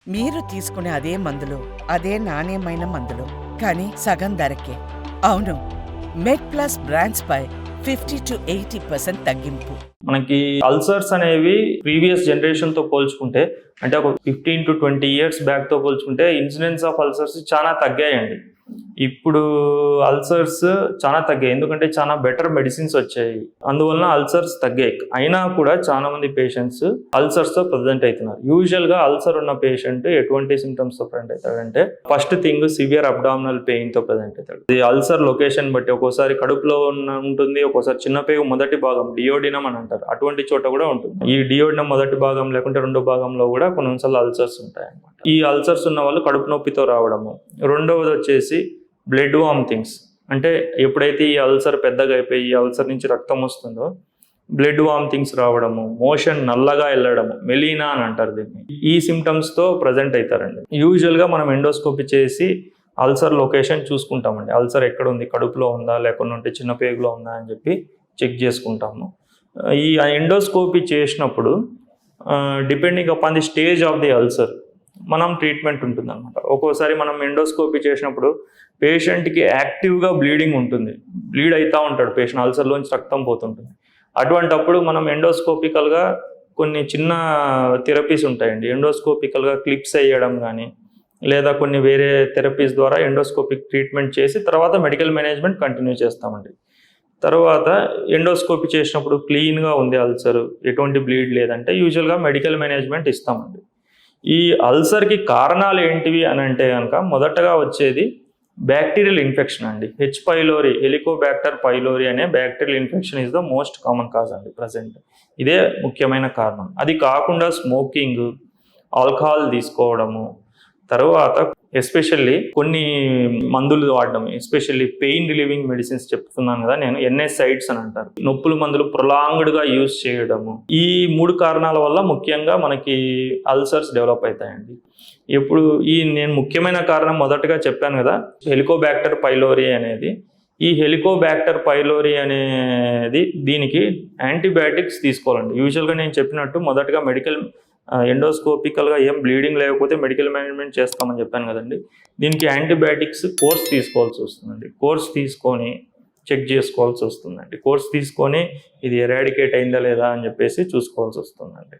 మీరు తీసుకునే అదే మందులు, అదే నాణ్యమైన మందులు, కానీ సగం ధరకే. అవును, మెడ్‌ప్లస్ బ్రాండ్స్‌పై 50-80% తగ్గింపు. మనకి అల్సర్స్ అనేవి ప్రీవియస్ జనరేషన్ తో పోల్చుకుంటే, అంటే ఒక 15-20 ఇయర్స్ బ్యాక్ తో పోల్చుకుంటే ఇన్సిడెన్స్ ఆఫ్ అల్సర్స్ చాలా తగ్గాయండి. ఇప్పుడు అల్సర్స్ చాలా తగ్గాయి, ఎందుకంటే చాలా బెటర్ మెడిసిన్స్ వచ్చాయి. అందువలన అల్సర్స్ తగ్గాయి. అయినా కూడా చాలా మంది పేషెంట్స్ అల్సర్స్ తో ప్రజెంట్ అవుతున్నారు. యూజువల్ గా అల్సర్ ఉన్న పేషెంట్ ఎటువంటి సిమ్టమ్స్ తో ప్రజెంట్ అవుతాడంటే, first thing severe abdominal pain తో ప్రజెంట్ అవుతాడు. ఇది అల్సర్ లొకేషన్ బట్టి ఒక్కోసారి కడుపులో ఉంటుంది, ఒక్కోసారి చిన్న పేగు మొదటి భాగం డియోడినం అని అంటారు, అటువంటి చోట కూడా ఉంటుంది. ఈ డియోడినం మొదటి భాగం లేకుంటే రెండో భాగంలో కూడా కొన్నిసార్లు అల్సర్స్ ఉంటాయి అన్నమాట. ఈ అల్సర్స్ ఉన్న వాళ్ళు కడుపు నొప్పితో రావడము. రెండవది వచ్చేసి బ్లడ్ వామిటింగ్స్. అంటే ఎప్పుడైతే ఈ అల్సర్ పెద్దగా అయిపోయి ఈ అల్సర్ నుంచి రక్తం వస్తుందో బ్లడ్ వామిటింగ్స్ రావడము, మోషన్ నల్లగా వెళ్ళడము, మెలీనా అని అంటారు దీన్ని. ఈ సిమ్టమ్స్ తో ప్రజెంట్ అవుతారండి. యూజువల్ గా మనం ఎండోస్కోపీ చేసి అల్సర్ లొకేషన్ చూసుకుంటామండి. అల్సర్ ఎక్కడ ఉంది, కడుపులో ఉందా లేకుంటే చిన్న పేగులో ఉందా అని చెప్పి చెక్ చేసుకుంటాము. ఈ ఎండోస్కోపీ చేసినప్పుడు depending upon the stage of the ulcer మనం ట్రీట్మెంట్ ఉంటుంది అనమాట. ఒక్కోసారి మనం ఎండోస్కోపీ చేసినప్పుడు పేషెంట్కి యాక్టివ్గా బ్లీడింగ్ ఉంటుంది, బ్లీడ్ అవుతూ ఉంటాడు పేషెంట్, అల్సర్లోంచి రక్తం పోతుంటుంది. అటువంటప్పుడు మనం ఎండోస్కోపికల్గా కొన్ని చిన్న థెరపీస్ ఉంటాయండి. ఎండోస్కోపికల్గా క్లిప్స్ వేయడం కానీ లేదా కొన్ని వేరే థెరపీస్ ద్వారా ఎండోస్కోపిక్ ట్రీట్మెంట్ చేసి తర్వాత మెడికల్ మేనేజ్మెంట్ కంటిన్యూ చేస్తామండి. తర్వాత ఎండోస్కోపీ చేసినప్పుడు క్లీన్గా ఉంది అల్సర్, ఎటువంటి బ్లీడ్ లేదంటే యూజువల్గా మెడికల్ మేనేజ్మెంట్ ఇస్తామండి. ఈ అల్సర్కి కారణాలు ఏంటివి అని అంటే కనుక మొదటగా వచ్చేది బ్యాక్టీరియల్ ఇన్ఫెక్షన్ అండి. హెచ్ పైలోరీ, హెలికోబ్యాక్టర్ పైలోరీ అనే bacterial infection is the most common cause అండి ప్రజెంట్. ఇదే ముఖ్యమైన కారణం. అది కాకుండా స్మోకింగ్, ఆల్కహాల్ తీసుకోవడము, తర్వాత ఎస్పెషల్లీ కొన్ని మందులు వాడడం, ఎస్పెషల్లీ పెయిన్ రిలీవింగ్ మెడిసిన్స్ చెప్తున్నాను కదా నేను, NSAIDs అని అంటారు, నొప్పుల మందులు ప్రొలాంగ్డ్గా యూజ్ చేయడము. ఈ 3 కారణాల వల్ల ముఖ్యంగా మనకి అల్సర్స్ డెవలప్ అవుతాయండి. ఇప్పుడు నేను ముఖ్యమైన కారణం మొదటగా చెప్పాను కదా, హెలికోబ్యాక్టర్ పైలోరీ అనేది. ఈ హెలికోబ్యాక్టర్ పైలోరీ అనేది దీనికి యాంటీబయాటిక్స్ తీసుకోవాలండి. యూజువల్గా నేను చెప్పినట్టు మొదటగా మెడికల్ ఎండోస్కోపికల్గా ఏం బ్లీడింగ్ లేకపోతే మెడికల్ మేనేజ్మెంట్ చేస్తామని చెప్పాను కదండి. దీనికి యాంటీబయాటిక్స్ కోర్స్ తీసుకోవాల్సి వస్తుందండి. కోర్స్ తీసుకొని చెక్ చేసుకోవాల్సి వస్తుందండి. కోర్స్ తీసుకొని ఇది ఎరాడికేట్ అయిందా లేదా అని చెప్పేసి చూసుకోవాల్సి వస్తుందండి.